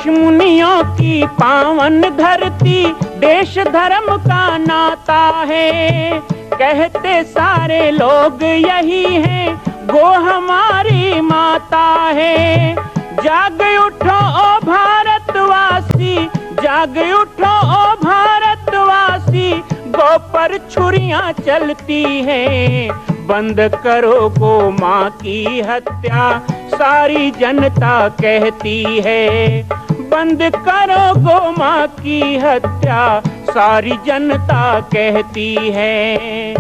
ऋषि मुनियों की पावन धरती, देश धर्म का नाता है। कहते सारे लोग यही हैं, गो हमारी माता है। जाग उठो ओ भारतवासी, जाग उठो ओ भारतवासी, गो पर छुरियां चलती हैं। बंद करो गो माँ की हत्या, सारी जनता कहती है। बंद करो गो माँ की हत्या, सारी जनता कहती है।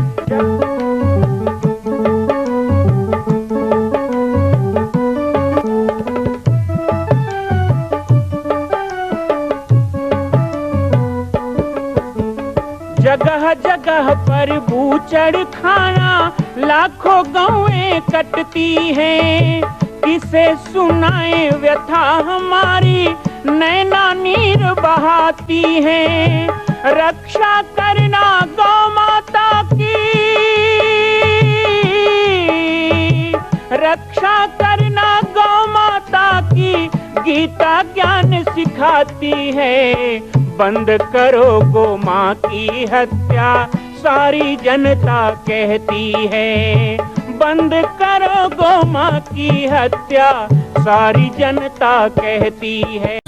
जगह जगह पर बूचड़ खाना, लाखों गौएं कटती हैं। किसे सुनाए व्यथा हमारी, नैना नीर बहाती हैं। रक्षा करना गौ माता की, रक्षा करना गौ माता की, गीता ज्ञान सिखाती है। बंद करो गो माँ की हत्या, सारी जनता कहती है। बंद करो गो माँ की हत्या, सारी जनता कहती है।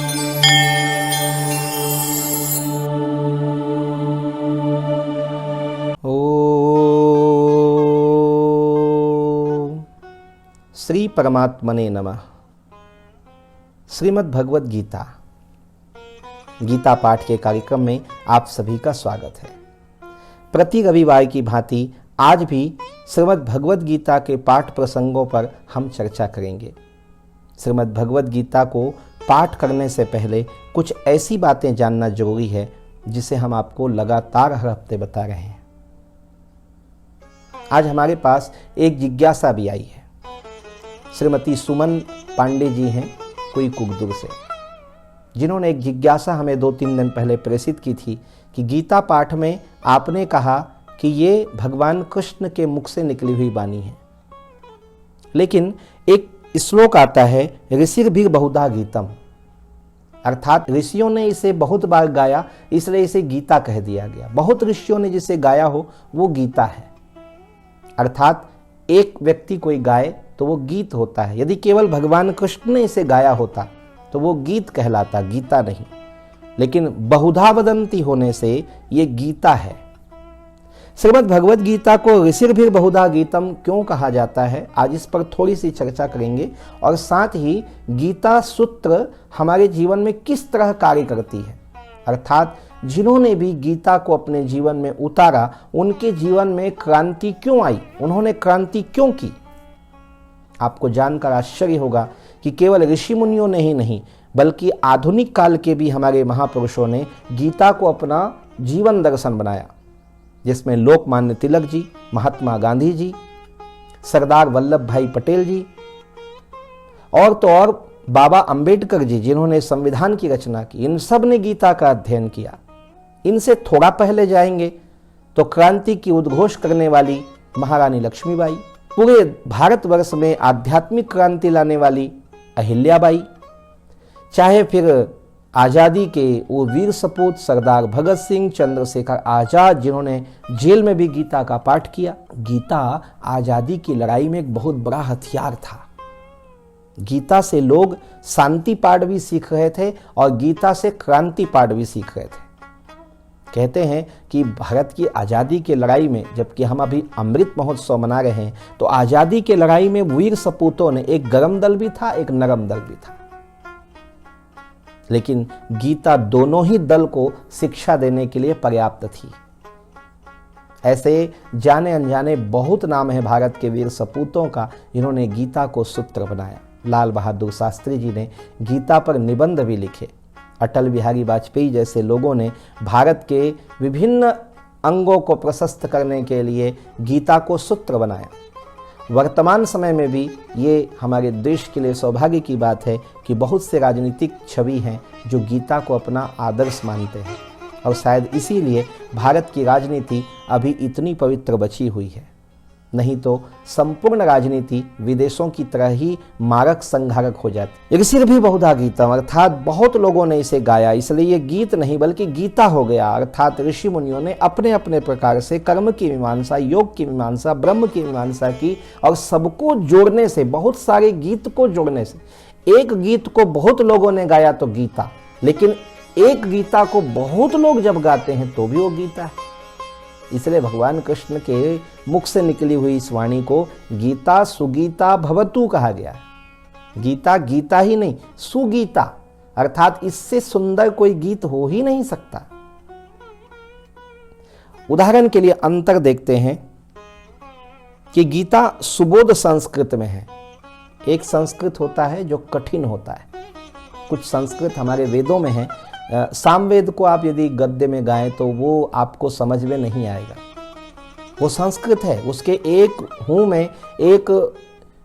ओम श्री परमात्मने नमः। श्रीमद् भगवद गीता गीता पाठ के कार्यक्रम में आप सभी का स्वागत है। प्रति रविवार की भांति आज भी श्रीमद् भगवद गीता के पाठ प्रसंगों पर हम चर्चा करेंगे। श्रीमद् भगवद गीता को पाठ करने से पहले कुछ ऐसी बातें जानना जरूरी है जिसे हम आपको लगातार हर हफ्ते बता रहे हैं। आज हमारे पास एक जिज्ञासा भी आई है। श्रीमती सुमन पांडे जी हैं कोई कुगदुर से, जिन्होंने एक जिज्ञासा हमें 2-3 दिन पहले प्रेषित की थी कि गीता पाठ में आपने कहा कि ये भगवान कृष्ण के मुख से निकली हुई वाणी है, लेकिन एक श्लोक आता है ऋषिर्भिः बहुधा गीतम, अर्थात ऋषियों ने इसे बहुत बार गाया इसलिए इसे गीता कह दिया गया। बहुत ऋषियों ने जिसे गाया हो वो गीता है, अर्थात एक व्यक्ति कोई गाए तो वो गीत होता है। यदि केवल भगवान कृष्ण ने इसे गाया होता तो वो गीत कहलाता, गीता नहीं। लेकिन बहुधा वदंती होने से ये गीता है। श्रीमद् भगवद गीता को ऋषिर्भिः बहुधा गीतम क्यों कहा जाता है, आज इस पर थोड़ी सी चर्चा करेंगे। और साथ ही गीता सूत्र हमारे जीवन में किस तरह कार्य करती है, अर्थात जिन्होंने भी गीता को अपने जीवन में उतारा उनके जीवन में क्रांति क्यों आई, उन्होंने क्रांति क्यों की। आपको जानकर आश्चर्य होगा कि केवल ऋषि मुनियों ने ही नहीं बल्कि आधुनिक काल के भी हमारे महापुरुषों ने गीता को अपना जीवन दर्शन बनाया, जिसमें लोकमान्य तिलक जी, महात्मा गांधी जी, सरदार वल्लभ भाई पटेल जी और तो और बाबा अंबेडकर जी, जिन्होंने संविधान की रचना की। इन सब ने गीता का अध्ययन किया। इनसे थोड़ा पहले जाएंगे तो क्रांति की उद्घोष करने वाली महारानी लक्ष्मीबाई, पूरे भारतवर्ष में आध्यात्मिक क्रांति लाने वाली अहिल्याबाई, चाहे फिर आज़ादी के वो वीर सपूत सरदार भगत सिंह, चंद्रशेखर आज़ाद, जिन्होंने जेल में भी गीता का पाठ किया। गीता आज़ादी की लड़ाई में एक बहुत बड़ा हथियार था। गीता से लोग शांति पाठ भी सीख रहे थे और गीता से क्रांति पाठ भी सीख रहे थे। कहते हैं कि भारत की आज़ादी की लड़ाई में, जबकि हम अभी अमृत महोत्सव मना रहे हैं, तो आज़ादी की लड़ाई में वीर सपूतों ने एक गरम दल भी था, एक नरम दल भी था, लेकिन गीता दोनों ही दल को शिक्षा देने के लिए पर्याप्त थी। ऐसे जाने अनजाने बहुत नाम है भारत के वीर सपूतों का, जिन्होंने गीता को सूत्र बनाया। लाल बहादुर शास्त्री जी ने गीता पर निबंध भी लिखे। अटल बिहारी वाजपेयी जैसे लोगों ने भारत के विभिन्न अंगों को प्रशस्त करने के लिए गीता को सूत्र बनाया। वर्तमान समय में भी ये हमारे देश के लिए सौभाग्य की बात है कि बहुत से राजनीतिक छवि हैं जो गीता को अपना आदर्श मानते हैं, और शायद इसीलिए भारत की राजनीति अभी इतनी पवित्र बची हुई है। नहीं तो संपूर्ण राजनीति विदेशों की तरह ही मारक संघारक हो जाती। ऋषि भी बहुधा गीतम, अर्थात बहुत लोगों ने इसे गाया, इसलिए ये गीत नहीं बल्कि गीता हो गया। अर्थात ऋषि मुनियों ने अपने अपने प्रकार से कर्म की मीमांसा, योग की मीमांसा, ब्रह्म की मीमांसा की, और सबको जोड़ने से, बहुत सारे गीत को जोड़ने से, एक गीत को बहुत लोगों ने गाया तो गीता, लेकिन एक गीता को बहुत लोग जब गाते हैं तो भी वो गीता है। इसलिए भगवान कृष्ण के मुख से निकली हुई इस वाणी को गीता सुगीता भवतु कहा गया है। गीता गीता ही नहीं, सुगीता, अर्थात इससे सुंदर कोई गीत हो ही नहीं सकता। उदाहरण के लिए अंतर देखते हैं कि गीता सुबोध संस्कृत में है। एक संस्कृत होता है जो कठिन होता है, कुछ संस्कृत हमारे वेदों में है। सामवेद को आप यदि गद्य में गाएं तो वो आपको समझ में नहीं आएगा, वो संस्कृत है। उसके एक हूं में, एक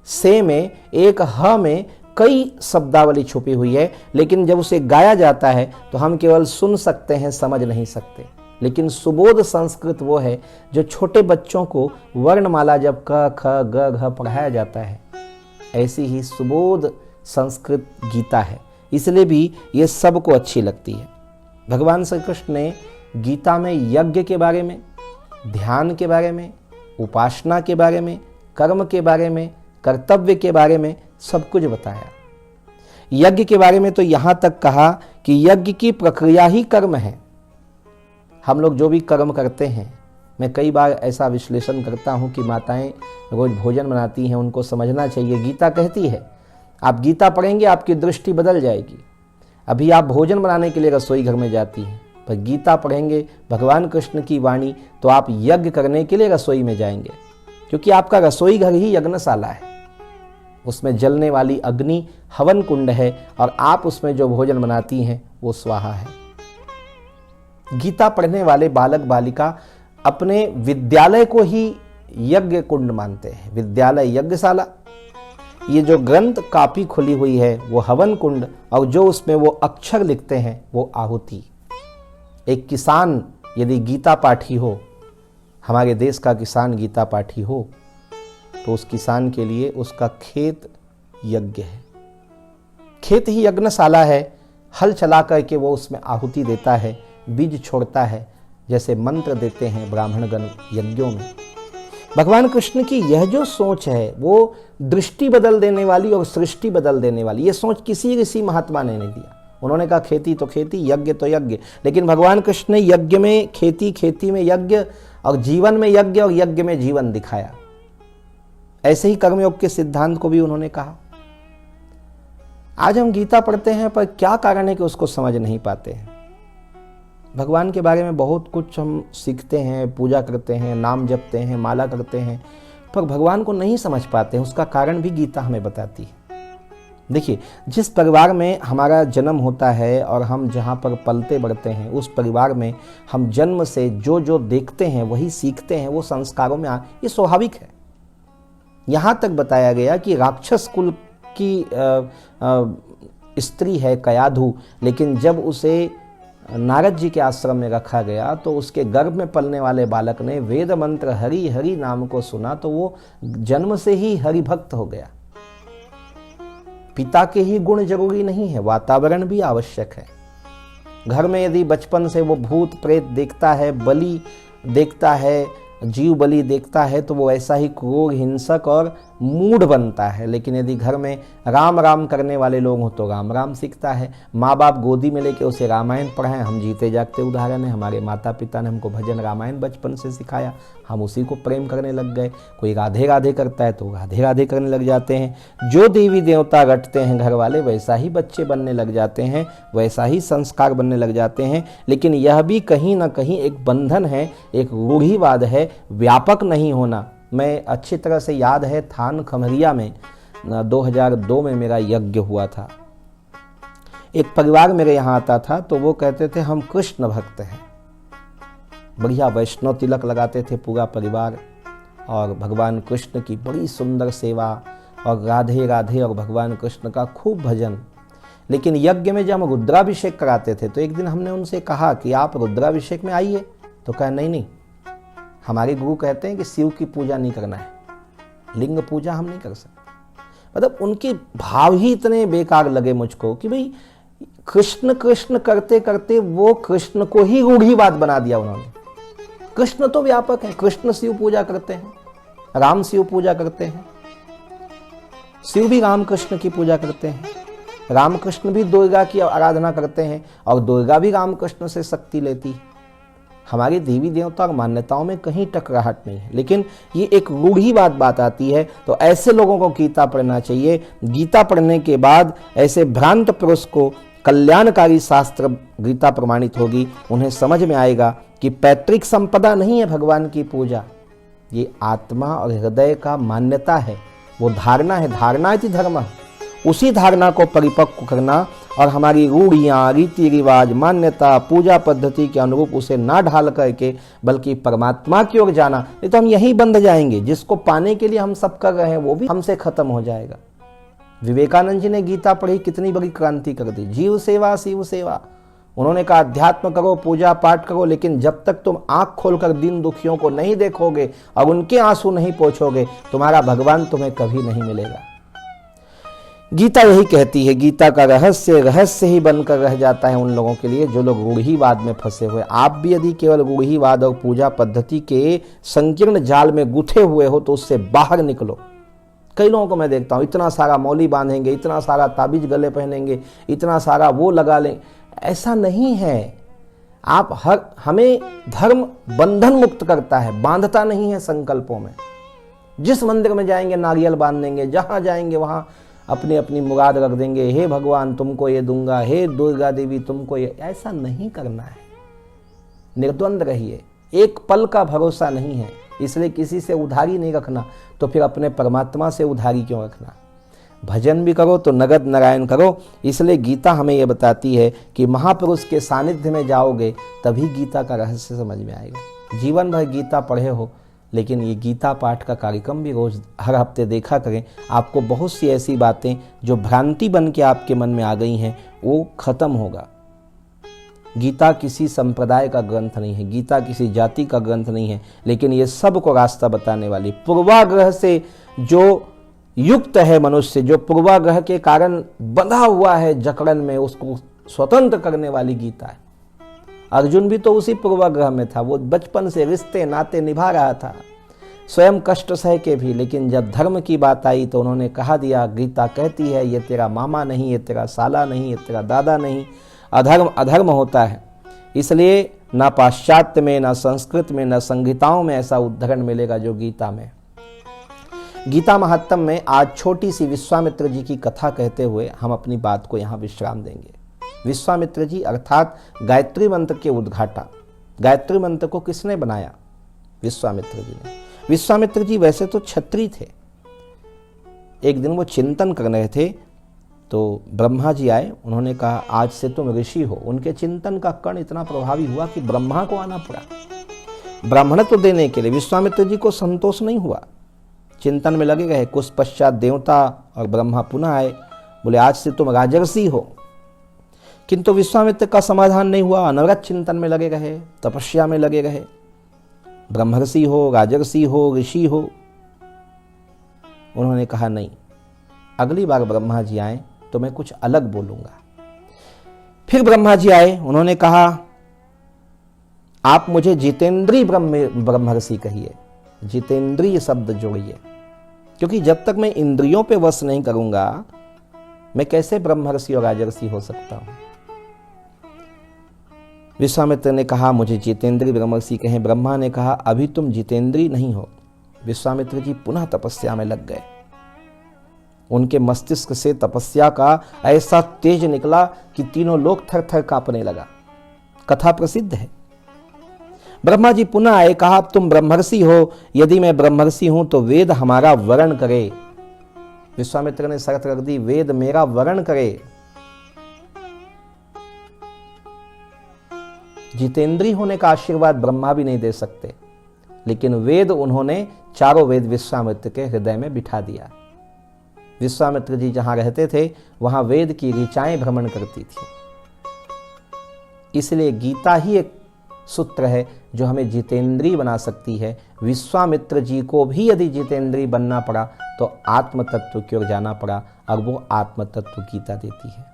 से में, एक ह में कई शब्दावली छुपी हुई है, लेकिन जब उसे गाया जाता है तो हम केवल सुन सकते हैं, समझ नहीं सकते। लेकिन सुबोध संस्कृत वो है जो छोटे बच्चों को वर्णमाला जब क ख ग घ पढ़ाया जाता है, ऐसी ही सुबोध संस्कृत गीता है। इसलिए भी ये सबको अच्छी लगती है। भगवान श्री कृष्ण ने गीता में यज्ञ के बारे में, ध्यान के बारे में, उपासना के बारे में, कर्म के बारे में, कर्तव्य के बारे में सब कुछ बताया। यज्ञ के बारे में तो यहाँ तक कहा कि यज्ञ की प्रक्रिया ही कर्म है। हम लोग जो भी कर्म करते हैं, मैं कई बार ऐसा विश्लेषण करता हूँ कि माताएं रोज भोजन बनाती हैं, उनको समझना चाहिए। गीता कहती है, आप गीता पढ़ेंगे आपकी दृष्टि बदल जाएगी। अभी आप भोजन बनाने के लिए रसोई घर में जाती हैं, पर गीता पढ़ेंगे भगवान कृष्ण की वाणी तो आप यज्ञ करने के लिए रसोई में जाएंगे, क्योंकि आपका रसोई घर ही यज्ञशाला है। उसमें जलने वाली अग्नि हवन कुंड है और आप उसमें जो भोजन बनाती हैं वो स्वाहा है। गीता पढ़ने वाले बालक बालिका अपने विद्यालय को ही यज्ञ कुंड मानते हैं। विद्यालय यज्ञशाला, ये जो ग्रंथ कापी खुली हुई है वो हवन कुंड, और जो उसमें वो अक्षर लिखते हैं वो आहुति। एक किसान यदि गीता पाठी हो, हमारे देश का किसान गीता पाठी हो, तो उस किसान के लिए उसका खेत यज्ञ है। खेत ही यज्ञशाला है। हल चला करके वो उसमें आहुति देता है, बीज छोड़ता है, जैसे मंत्र देते हैं ब्राह्मणगण यज्ञों में। भगवान कृष्ण की यह जो सोच है वो दृष्टि बदल देने वाली और सृष्टि बदल देने वाली। ये सोच किसी ऋषि महात्मा ने नहीं दिया। उन्होंने कहा खेती तो खेती, यज्ञ तो यज्ञ, लेकिन भगवान कृष्ण ने यज्ञ में खेती, खेती में यज्ञ, और जीवन में यज्ञ और यज्ञ में जीवन दिखाया। ऐसे ही कर्मयोग के सिद्धांत को भी उन्होंने कहा। आज हम गीता पढ़ते हैं पर क्या कारण है कि उसको समझ नहीं पाते हैं। भगवान के बारे में बहुत कुछ हम सीखते हैं, पूजा करते हैं, नाम जपते हैं, माला करते हैं, पर भगवान को नहीं समझ पाते हैं। उसका कारण भी गीता हमें बताती है। देखिए, जिस परिवार में हमारा जन्म होता है और हम जहाँ पर पलते बढ़ते हैं, उस परिवार में हम जन्म से जो जो देखते हैं वही सीखते हैं, वो संस्कारों में ये स्वाभाविक है। यहाँ तक बताया गया कि राक्षस कुल की स्त्री है कयाधु, लेकिन जब उसे नारद जी के आश्रम में रखा गया तो उसके गर्भ में पलने वाले बालक ने वेद मंत्र हरि हरि नाम को सुना तो वो जन्म से ही हरि भक्त हो गया। पिता के ही गुण जरूरी नहीं है, वातावरण भी आवश्यक है। घर में यदि बचपन से वो भूत प्रेत देखता है, बलि देखता है, जीव बलि देखता है, तो वो ऐसा ही क्रूर, हिंसक और मूढ़ बनता है। लेकिन यदि घर में राम राम करने वाले लोग हो तो राम राम सीखता है। माँ बाप गोदी में लेके उसे रामायण पढ़ाएं, हम जीते जागते उदाहरण है। हमारे माता पिता ने हमको भजन रामायण बचपन से सिखाया, हम उसी को प्रेम करने लग गए। कोई राधे राधे करता है तो राधे राधे करने लग जाते हैं। जो देवी देवता रटते हैं घर वाले, वैसा ही बच्चे बनने लग जाते हैं, वैसा ही संस्कार बनने लग जाते हैं। लेकिन यह भी कहीं ना कहीं एक बंधन है, एक रूढ़िवाद है, व्यापक नहीं होना। मैं अच्छी तरह से याद है, थान खमरिया में 2002 में मेरा यज्ञ हुआ था। एक परिवार मेरे यहाँ आता था तो वो कहते थे हम कृष्ण भक्त हैं। बढ़िया वैष्णव तिलक लगाते थे पूरा परिवार, और भगवान कृष्ण की बड़ी सुंदर सेवा और राधे राधे और भगवान कृष्ण का खूब भजन। लेकिन यज्ञ में जब हम रुद्राभिषेक कराते थे तो एक दिन हमने उनसे कहा कि आप रुद्राभिषेक में आइए, तो कहा नहीं नहीं, हमारे गुरु कहते हैं कि शिव की पूजा नहीं करना है। लिंग पूजा हम नहीं कर सकते। मतलब उनके भाव ही इतने बेकार लगे मुझको कि भाई कृष्ण कृष्ण करते करते वो कृष्ण को ही रूढ़िवाद बना दिया उन्होंने। कृष्ण तो व्यापक है, कृष्ण शिव पूजा करते हैं, राम शिव पूजा करते हैं, शिव भी राम कृष्ण की पूजा करते हैं, रामकृष्ण भी दुर्गा की आराधना करते हैं और दुर्गा भी रामकृष्ण से शक्ति लेती है। हमारे देवी देवता और मान्यताओं में कहीं टकराहट नहीं है, लेकिन ये एक रूढ़िवाद बात आती है। तो ऐसे लोगों को गीता पढ़ना चाहिए। गीता पढ़ने के बाद ऐसे भ्रांत पुरुष को कल्याणकारी शास्त्र गीता प्रमाणित होगी, उन्हें समझ में आएगा कि पैतृक संपदा नहीं है भगवान की पूजा, ये आत्मा और हृदय का मान्यता है, वो धारणा है। धारणा इति धर्म, उसी धारणा को परिपक्व करना और हमारी रूढ़ियाँ, रीति रिवाज, मान्यता, पूजा पद्धति के अनुरूप उसे ना ढाल करके बल्कि परमात्मा की ओर जाना। नहीं तो हम यहीं बंध जाएंगे। जिसको पाने के लिए हम सब कर रहे हैं वो भी हमसे खत्म हो जाएगा। विवेकानंद जी ने गीता पढ़ी, कितनी बड़ी क्रांति कर दी। जीव सेवा शिव सेवा, उन्होंने कहा अध्यात्म करो, पूजा पाठ करो, लेकिन जब तक तुम आंख खोलकर दीन दुखियों को नहीं देखोगे और उनके आंसू नहीं पोंछोगे, तुम्हारा भगवान तुम्हें कभी नहीं मिलेगा। गीता यही कहती है। गीता का रहस्य ही बनकर रह जाता है उन लोगों के लिए जो लोग रूढ़िवाद में फंसे हुए। आप भी यदि केवल रूढ़िवाद और पूजा पद्धति के संकीर्ण जाल में गुथे हुए हो तो उससे बाहर निकलो। कई लोगों को मैं देखता हूँ, इतना सारा मौली बांधेंगे, इतना सारा ताबीज गले पहनेंगे, इतना सारा वो लगा लें। ऐसा नहीं है। हमें धर्म बंधन मुक्त करता है, बांधता नहीं है संकल्पों में। जिस मंदिर में जाएंगे नारियल बांध देंगे, जहाँ जाएंगे वहाँ अपनी अपनी मुराद रख देंगे, हे भगवान तुमको ये दूंगा, हे दुर्गा देवी तुमको ये। ऐसा नहीं करना है। निर्द्वंद रहिए। एक पल का भरोसा नहीं है, इसलिए किसी से उधारी नहीं रखना, तो फिर अपने परमात्मा से उधारी क्यों रखना। भजन भी करो तो नगद नारायण करो। इसलिए गीता हमें यह बताती है कि महापुरुष के सानिध्य में जाओगे तभी गीता का रहस्य समझ में आएगा। जीवन भर गीता पढ़े हो, लेकिन ये गीता पाठ का कार्यक्रम भी रोज हर हफ्ते देखा करें। आपको बहुत सी ऐसी बातें जो भ्रांति बन के आपके मन में आ गई हैं वो खत्म होगा। गीता किसी संप्रदाय का ग्रंथ नहीं है, गीता किसी जाति का ग्रंथ नहीं है, लेकिन ये सबको रास्ता बताने वाली, पूर्वाग्रह से जो युक्त है मनुष्य, जो पूर्वाग्रह के कारण बंधा हुआ है जकड़न में, उसको स्वतंत्र करने वाली गीता है। अर्जुन भी तो उसी पूर्वाग्रह में था। वो बचपन से रिश्ते नाते निभा रहा था, स्वयं कष्ट सह के भी, लेकिन जब धर्म की बात आई तो उन्होंने कहा दिया, गीता कहती है ये तेरा मामा नहीं, ये तेरा साला नहीं, ये तेरा दादा नहीं, अधर्म अधर्म होता है। इसलिए ना पाश्चात्य में, ना संस्कृत में, ना संहिताओं में ऐसा उद्धरण मिलेगा जो गीता में। गीता महात्म में आज छोटी सी विश्वामित्र जी की कथा कहते हुए हम अपनी बात को यहाँ विश्राम देंगे। विश्वामित्र जी अर्थात गायत्री मंत्र के उद्घाता। गायत्री मंत्र को किसने बनाया? विश्वामित्र जी ने। विश्वामित्र जी वैसे तो क्षत्रिय थे। एक दिन वो चिंतन कर रहे थे तो ब्रह्मा जी आए, उन्होंने कहा आज से तुम ऋषि हो। उनके चिंतन का कण इतना प्रभावी हुआ कि ब्रह्मा को आना पड़ा ब्राह्मणत्व देने के लिए। विश्वामित्र जी को संतोष नहीं हुआ, चिंतन में लगे गए। कुछ पश्चात देवता और ब्रह्मा पुनः आए, बोले आज से तुम राजर्षि हो। किंतु विश्वामित्र का समाधान नहीं हुआ, अनवरत चिंतन में लगे रहे, तपस्या में लगे रहे। ब्रह्मर्षि हो, राजर्षि हो, ऋषि हो। उन्होंने कहा नहीं, अगली बार ब्रह्मा जी आए तो मैं कुछ अलग बोलूंगा। फिर ब्रह्मा जी आए, उन्होंने कहा आप मुझे जितेंद्रीय ब्रह्मर्षि कहिए, जितेंद्रीय शब्द जोड़िए, क्योंकि जब तक मैं इंद्रियों पे वश नहीं करूंगा मैं कैसे ब्रह्मर्षि और राजर्षि हो सकता हूं। विश्वामित्र ने कहा मुझे जितेंद्रीय ब्रह्मर्षि कहें। ब्रह्मा ने कहा अभी तुम जितेंद्रीय नहीं हो। विश्वामित्र जी पुनः तपस्या में लग गए। उनके मस्तिष्क से तपस्या का ऐसा तेज निकला कि तीनों लोग थर थर कांपने लगा। कथा प्रसिद्ध है। ब्रह्मा जी पुनः आए, कहा अब तुम ब्रह्मर्षि हो, यदि मैं ब्रह्मर्षि हूं तो वेद हमारा वर्ण करे। विश्वामित्र ने शर्त रख दी, वेद मेरा वर्ण करे। जितेंद्रीय होने का आशीर्वाद ब्रह्मा भी नहीं दे सकते, लेकिन वेद उन्होंने चारों वेद विश्वामित्र के हृदय में बिठा दिया। विश्वामित्र जी जहां रहते थे वहां वेद की ऋचाएं भ्रमण करती थी। इसलिए गीता ही एक सूत्र है जो हमें जितेंद्रीय बना सकती है। विश्वामित्र जी को भी यदि जितेंद्रीय बनना पड़ा तो आत्म तत्व की ओर जाना पड़ा और वो आत्म तत्व गीता देती है।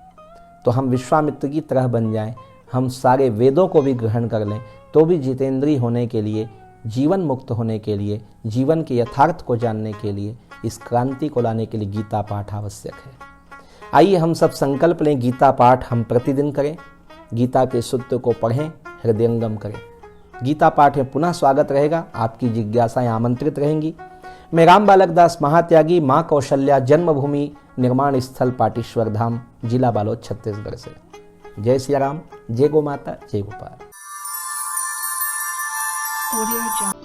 तो हम विश्वामित्र की तरह बन जाएं, हम सारे वेदों को भी ग्रहण कर लें तो भी जितेंद्रीय होने के लिए, जीवन मुक्त होने के लिए, जीवन के यथार्थ को जानने के लिए, इस क्रांति को लाने के लिए गीता पाठ आवश्यक है। आइए हम सब संकल्प लें, गीता पाठ हम प्रतिदिन करें, गीता के सूत्र को पढ़ें, हृदयंगम करें। गीता पाठ में पुनः स्वागत रहेगा, आपकी जिज्ञासाएं आमंत्रित रहेंगी। मैं राम बालक दास महात्यागी, माँ कौशल्या जन्मभूमि निर्माण स्थल पाटेश्वर धाम, जिला बालोद, छत्तीसगढ़ से। जय सिया राम, जय गो माता, जय गोपाल।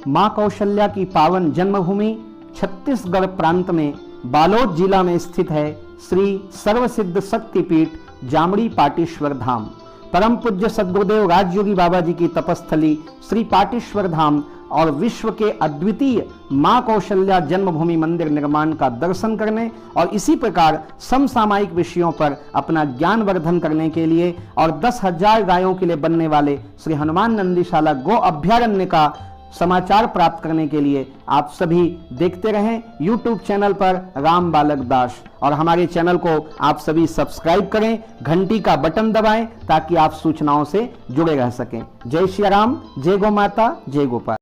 माँ कौशल्या की पावन जन्मभूमि छत्तीसगढ़ प्रांत में बालोद जिला में स्थित है श्री सर्वसिद्ध शक्तिपीठ जामड़ी पाटेश्वर धाम। परम पूज्य सद्गुरुदेव राजयोगी बाबा जी की तपस्थली श्री पाटेश्वर धाम और विश्व के अद्वितीय मां कौशल्या जन्मभूमि मंदिर निर्माण का दर्शन करने और इसी प्रकार समसामयिक विषयों पर अपना ज्ञान वर्धन करने के लिए और 10,000 गायों के लिए बनने वाले श्री हनुमान नंदीशाला गो अभ्यारण्य का समाचार प्राप्त करने के लिए आप सभी देखते रहें YouTube चैनल पर राम बालक दास, और हमारे चैनल को आप सभी सब्सक्राइब करें, घंटी का बटन दबाएं ताकि आप सूचनाओं से जुड़े रह सकें। जय श्री राम, जय गो माता, जय गोपाल।